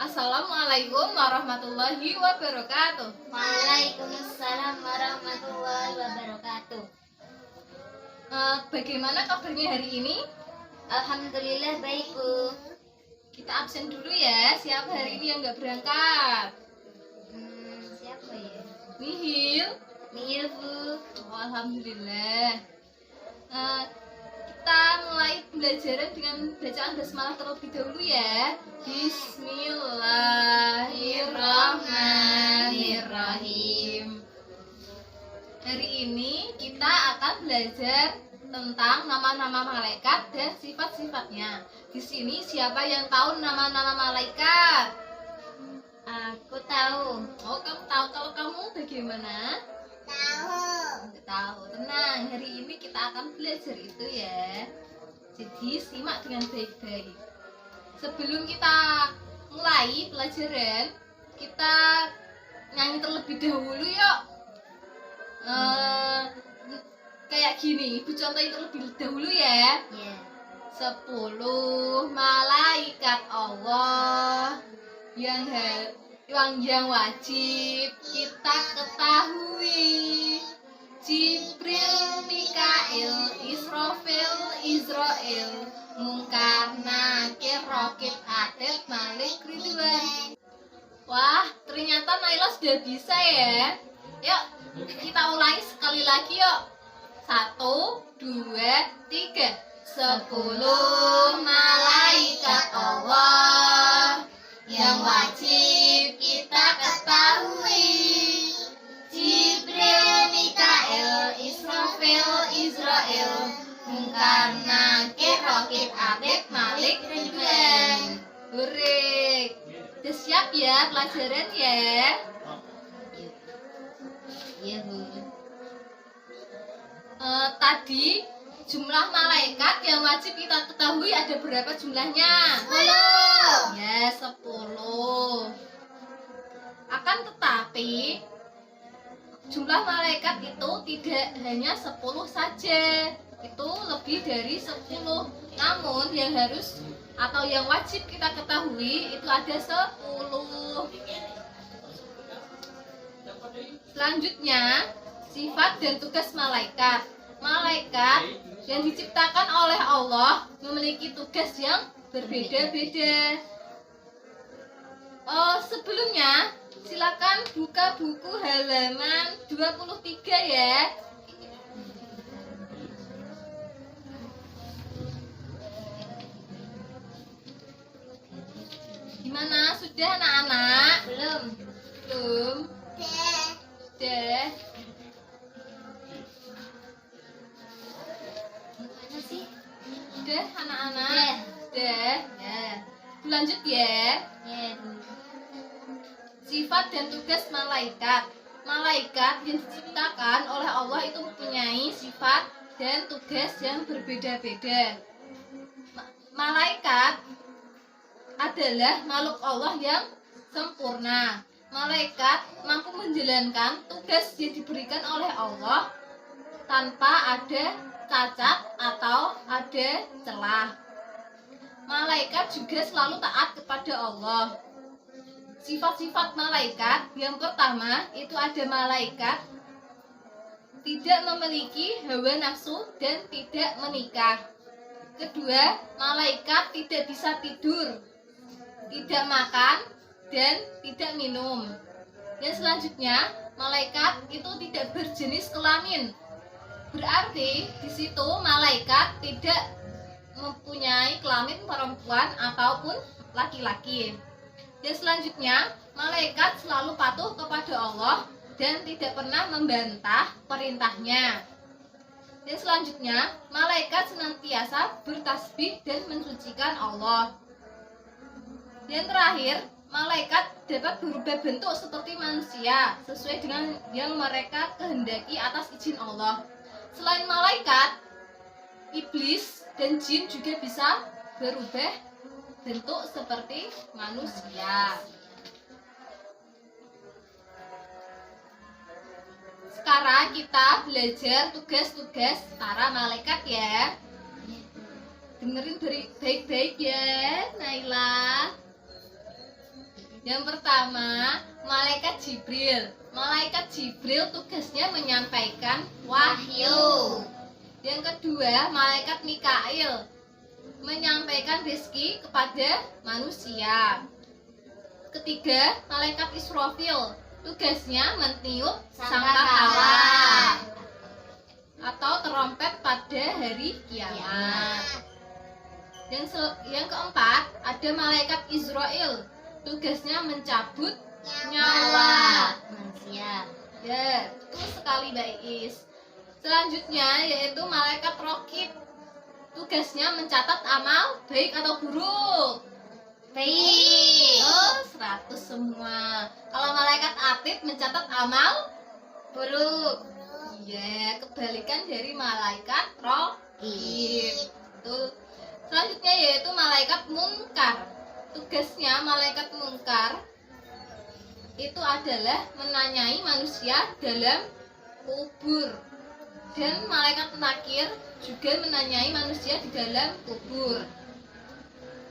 Assalamualaikum warahmatullahi wabarakatuh. Waalaikumsalam warahmatullahi wabarakatuh. Bagaimana kabarnya hari ini? Alhamdulillah baik, Bu. Kita absen dulu ya. Siapa hari ini yang nggak berangkat? Siapa ya? Nihil. Nihil, Bu. Oh, alhamdulillah. Kita mulai pembelajaran dengan bacaan basmalah terlebih dahulu ya. Bismillahirrahmanirrahim. Hari ini kita akan belajar tentang nama-nama malaikat dan sifat-sifatnya. Di sini siapa yang tahu nama-nama malaikat? Aku tahu. Oh, kamu tahu. Kalau kamu bagaimana? Tahu. Tenang, hari ini kita akan belajar itu ya. Jadi simak dengan baik-baik. Sebelum kita mulai pelajaran, kita nyanyi terlebih dahulu yuk. Kayak gini, ibu contohin terlebih dahulu ya. 10 malaikat Allah yang wajib kita ketahui: Jibril, Mikail, Israfil, Israel, Munkar, Nakir, Raqib, Atid, Malik, Ridwan. Wah, ternyata Naila sudah bisa ya. Yuk, kita ulangi sekali lagi yuk. 1, 2, 3. 10 malaikat Allah yang wajib kita ketahui: Jibril, Mikail, Israfil, Israel, Munkar, Nakir, Raqib, Atid, Malik, Ridwan. Hore. Udah siap ya pelajaran ya? Iya, Bu. Tadi jumlah malaikat yang wajib kita ketahui ada berapa jumlahnya? 10. Ya, 10. Akan tetapi jumlah malaikat itu tidak hanya 10 saja. Itu lebih dari 10. Namun yang harus atau yang wajib kita ketahui itu ada 10. Selanjutnya, sifat dan tugas malaikat. Malaikat yang diciptakan oleh Allah memiliki tugas yang berbeda-beda. Sebelumnya, silakan buka buku halaman 23 ya. Gimana? Sudah anak-anak? Belum. Belum? Sudah. Mana sih? Sudah anak-anak? Sudah. Ya. Lanjut ya. Ya, Bu. Sifat dan tugas malaikat. Malaikat yang diciptakan oleh Allah itu mempunyai sifat dan tugas yang berbeda-beda. Malaikat adalah makhluk Allah yang sempurna. Malaikat mampu menjalankan tugas yang diberikan oleh Allah tanpa ada cacat atau ada celah. Malaikat juga selalu taat kepada Allah. Sifat-sifat malaikat, yang pertama itu ada malaikat tidak memiliki hawa nafsu dan tidak menikah. Kedua, malaikat tidak bisa tidur, tidak makan, dan tidak minum. Dan selanjutnya, malaikat itu tidak berjenis kelamin. Berarti di situ malaikat tidak mempunyai kelamin perempuan ataupun laki-laki. Dan selanjutnya, malaikat selalu patuh kepada Allah dan tidak pernah membantah perintahnya. Dan selanjutnya, malaikat senantiasa bertasbih dan mensucikan Allah. Dan terakhir, malaikat dapat berubah bentuk seperti manusia sesuai dengan yang mereka kehendaki atas izin Allah. Selain malaikat, iblis dan jin juga bisa berubah bentuk seperti manusia. Sekarang kita belajar tugas-tugas para malaikat ya. Dengerin baik-baik ya, Naila. Yang pertama, malaikat Jibril. Malaikat Jibril tugasnya menyampaikan wahyu. Yang kedua, malaikat Mikail menyampaikan rezeki kepada manusia. Ketiga, malaikat Israfil tugasnya meniup sangkakala atau terompet pada hari kiamat. Yang keempat, ada malaikat Israel, tugasnya mencabut nyawa manusia. Ya, betul sekali Mbak Is. Selanjutnya yaitu malaikat Raqib, tugasnya mencatat amal baik atau buruk. Baik. Oh, 100 semua. Kalau malaikat Atid mencatat amal Buruk. ya, kebalikan dari malaikat Raqib. Betul. Selanjutnya yaitu malaikat Munkar. Tugasnya malaikat Munkar itu adalah menanyai manusia dalam kubur. Dan malaikat Nakir juga menanyai manusia di dalam kubur.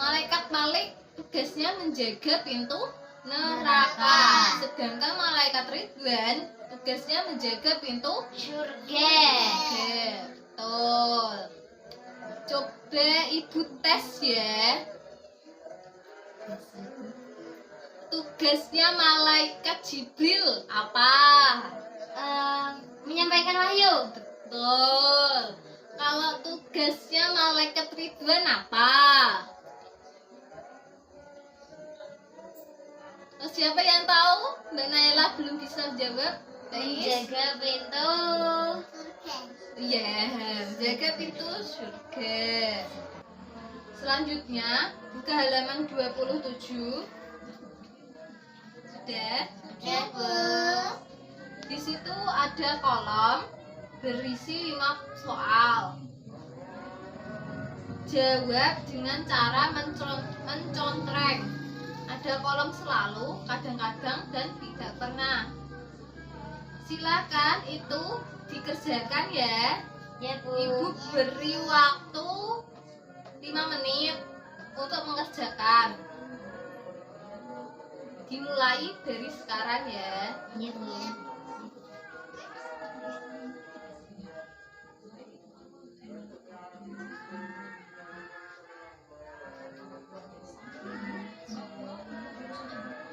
Malaikat Malik tugasnya menjaga pintu neraka. Sedangkan malaikat Ridwan tugasnya menjaga pintu Surga. Oke, betul. Coba ibu tes ya. Tugasnya malaikat Jibril apa? Menyampaikan wahyu. Betul. Kalau tugasnya malaikat Ridwan apa? Oh, siapa yang tahu? Mbak Naila belum bisa jawab. Menjaga pintu. Iya, jaga pintu surga. Selanjutnya, buka halaman 27. Sudah? Di situ ada kolom berisi 5 soal. Jawab dengan cara mencontreng. Ada kolom selalu, kadang-kadang, dan tidak pernah. Silakan itu dikerjakan ya. Ya, Bu. Ibu beri waktu 5 menit untuk mengerjakan. Dimulai dari sekarang ya. Ya, Bu.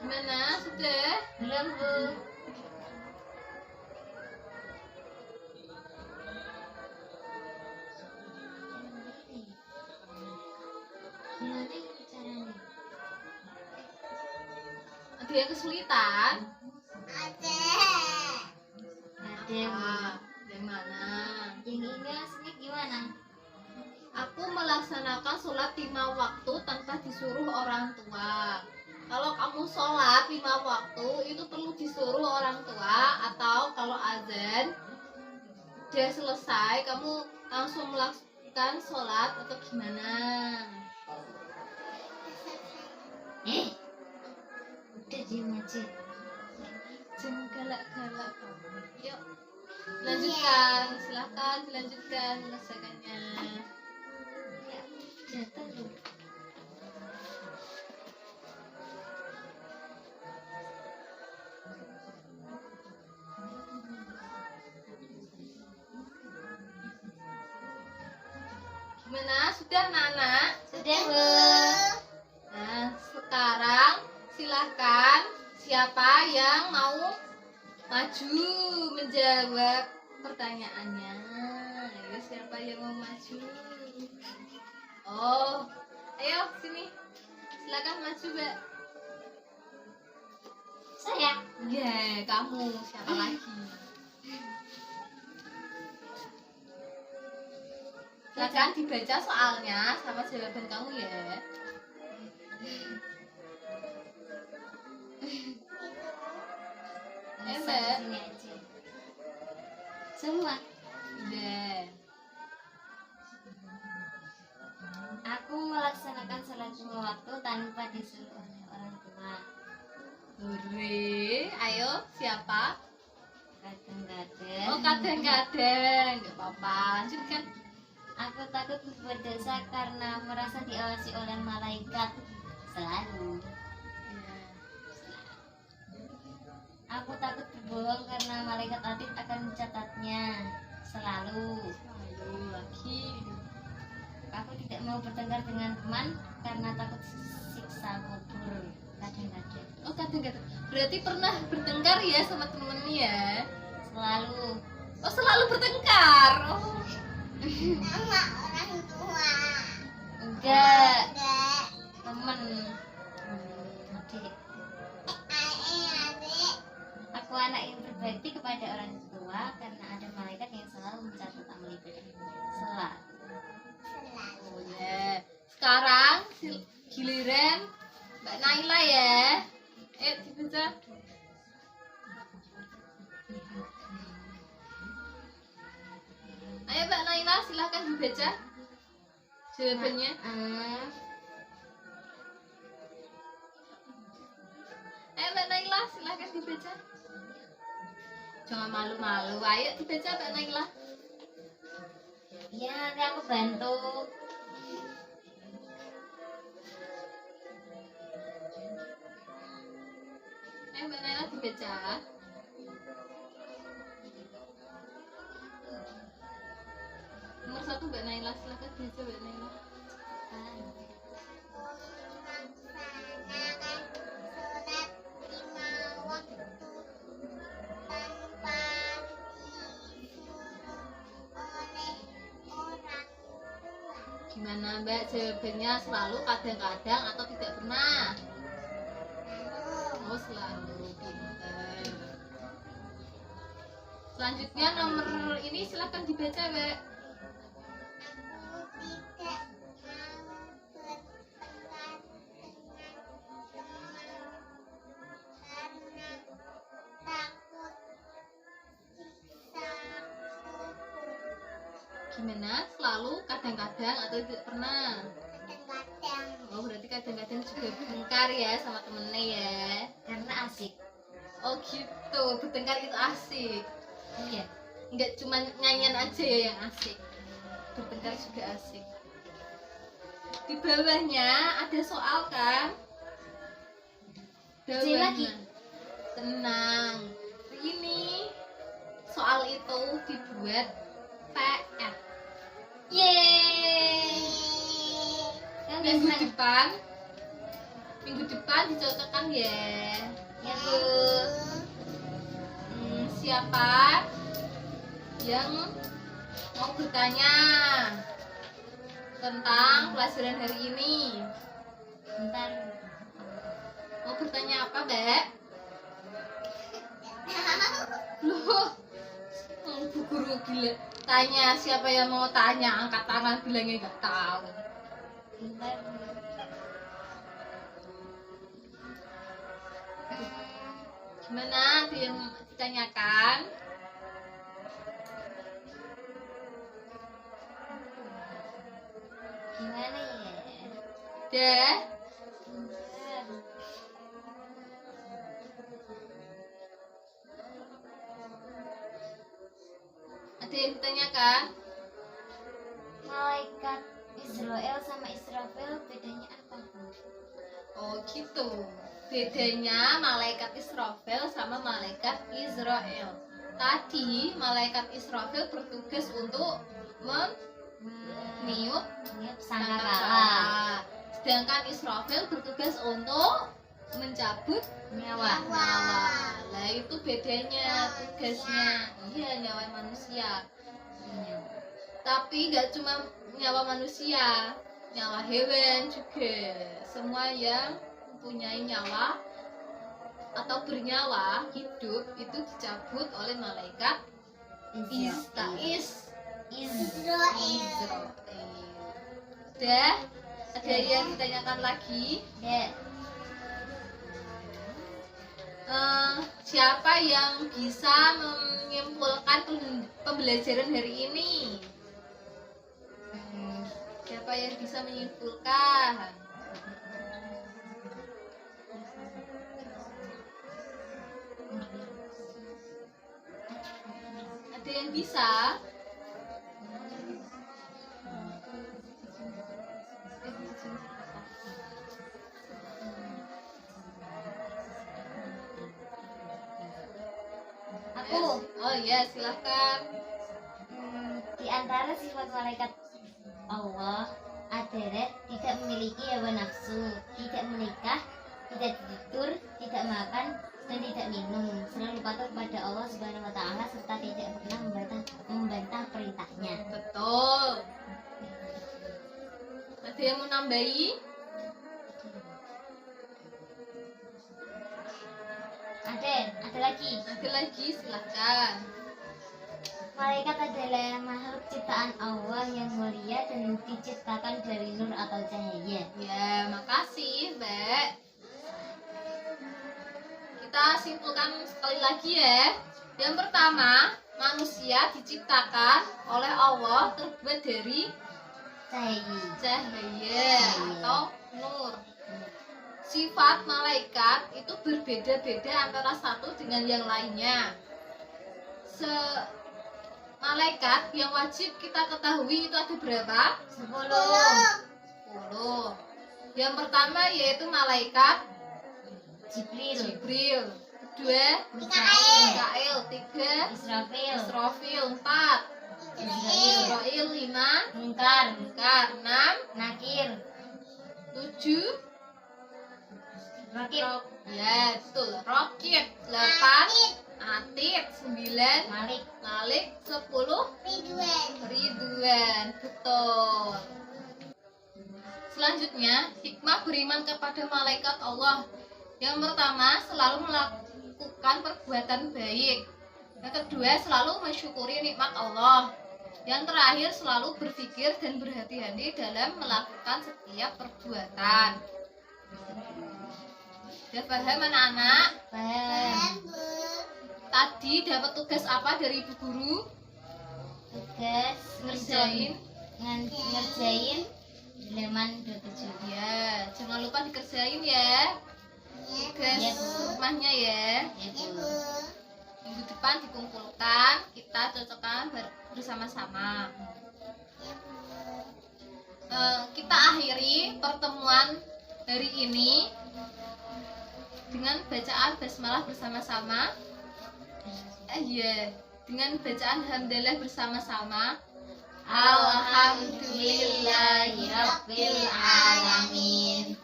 Gimana? Sudah? Belum, Bu. Gimana caranya? Ada yang kesulitan? Ada, Bu. Yang mana? Yang ini aslinya gimana? Aku melaksanakan sholat 5 waktu tanpa disuruh orang tua. Kalau kamu sholat 5 waktu itu perlu disuruh orang tua, atau kalau azan udah selesai kamu langsung melakukan sholat atau gimana? Udah diam aja. Jangan galak-galak kamu. Yuk, lanjutkan. Silahkan dilanjutkan mengerjakannya. Ya, jatuh, Bu. Gimana? Sudah anak-anak? Sudah, Bu. Nah, sekarang silahkan siapa yang mau maju menjawab pertanyaannya. Ayo, siapa yang mau maju? Oh, ayo sini. Silakan maju, Mbak. Saya. Ya, kamu. Siapa lagi? Silakan dibaca soalnya sama jawaban kamu ya. Bisa di sini aja. Semua. Udah. Aku melaksanakan sholat 5 waktu tanpa disuruh oleh orang tua. Hore, ayo siapa? Kadang-kadang. Oh, kadang-kadang. Gak apa-apa, lanjutkan. Aku takut berbuat dosa karena merasa diawasi oleh malaikat selalu. Ya. Aku takut berbohong karena malaikat atid akan mencatatnya selalu. Ayo lagi. Aku tidak mau bertengkar dengan teman karena takut siksa kubur. Kadang-kadang. Oh kadang-kadang. Berarti pernah bertengkar ya sama temennya ya? Selalu. Oh selalu bertengkar. Oh. Sama orang tua. Enggak. Temen. Adik. Adik. Aku anak yang berbakti kepada orang tua karena ada malaikat yang selalu mencatat amal ibadah. Selalu. Oh ya. Sekarang giliran Mbak Naila ya. Dibaca. Ayo Mbak Naila silahkan dibaca jawabannya. Ayo Mbak Naila silahkan dibaca. Jangan malu-malu. Ayo dibaca Mbak Naila. Ya, nanti aku bantu. Ayo Mbak Naila dibaca. Nomor 1 Mbak Naila silahkan baca Mbak Naila. Gimana Mbak jawabannya, selalu, kadang-kadang, atau tidak pernah? Oh selalu, pintar. Selanjutnya nomor ini silahkan dibaca Mbak. Gimana? Selalu, kadang-kadang, atau tidak pernah? Kadang-kadang. Oh berarti kadang-kadang juga bertengkar ya sama temennya ya? Karena asik. Oh gitu, bertengkar itu asik. Iya. Nggak cuma nyanyian aja ya yang asik, bertengkar juga asik. Di bawahnya ada soal kan? Kecil lagi. Tenang. Ini soal itu dibuat PR. Yeay. Kan udah Minggu senang. depan dicocokkan ya. Ya Bu. Siapa yang mau bertanya tentang pelajaran hari ini? Bentar. Mau bertanya apa, Mbak? Loh, Bu Guru gila. Tanya siapa yang mau tanya, angkat tangan bilangnya nggak tahu. Bentar. Gimana? Ada yang ditanyakan? Gimana ya? Deh, Bentar. ada yang ditanyakan? Malaikat Israel sama Israfil bedanya apa Bu? Oh gitu. Bedanya malaikat Israfil sama malaikat Israel. Tadi malaikat Israfil bertugas untuk meniup Niup sangkakala. sangkakala. Sedangkan Israfil bertugas untuk mencabut Nyawa. nyawa. Lah itu bedanya tugasnya. Iya, nyawa manusia. Tapi nggak cuma nyawa manusia, nyawa hewan juga. Semua yang mempunyai nyawa atau bernyawa hidup itu dicabut oleh malaikat Israel. Udah? Ada yang ditanyakan lagi? Ya. Siapa yang bisa menyimpulkan pembelajaran hari ini? Siapa yang bisa menyimpulkan? Ada yang bisa? Oh iya, silahkan. Di antara sifat malaikat Allah adalah tidak memiliki hawa nafsu, tidak menikah, tidak tidur, tidak makan, dan tidak minum. Selalu patuh kepada Allah Subhanahu wa taala serta tidak pernah membantah perintahnya. Betul. Ada yang mau nambahi? Ada lagi. Ada lagi, silahkan. Malaikat adalah makhluk ciptaan Allah yang mulia dan diciptakan dari nur atau cahaya. Ya, makasih, Mbak. Kita simpulkan sekali lagi ya. Yang pertama, manusia diciptakan oleh Allah terbuat dari cahaya atau nur. Sifat malaikat itu berbeda-beda antara satu dengan yang lainnya. Malaikat yang wajib kita ketahui itu ada berapa? 10. 10. Yang pertama yaitu malaikat Jibril. Kedua Mikail. 3 Israfil. 4 Israil. 5 Munkar, 6 Nakir, 7 Rakib, ya betul, Rokib. 8 Atid. 9 Malik. 10 Ridwan. Betul. Selanjutnya, hikmah beriman kepada malaikat Allah. Yang pertama, selalu melakukan perbuatan baik. Yang kedua, selalu mensyukuri nikmat Allah. Yang terakhir, selalu berpikir dan berhati-hati dalam melakukan setiap perbuatan. Sudah paham anak-anak? paham. Tadi dapat tugas apa dari ibu guru? Tugas Ngerjain. ngerjain halaman 27. Ya, jangan lupa dikerjain ya. Tugas Ya, Bu. rumahnya ya. Ya, Bu. Minggu depan dikumpulkan, kita cocokkan bersama-sama. Kita akhiri pertemuan hari ini dengan bacaan basmalah bersama-sama. Dengan bacaan hamdalah bersama-sama. Alhamdulillahirabbil alamin.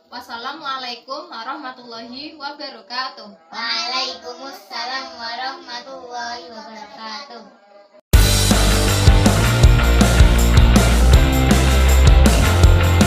Wassalamualaikum warahmatullahi wabarakatuh. Waalaikumsalam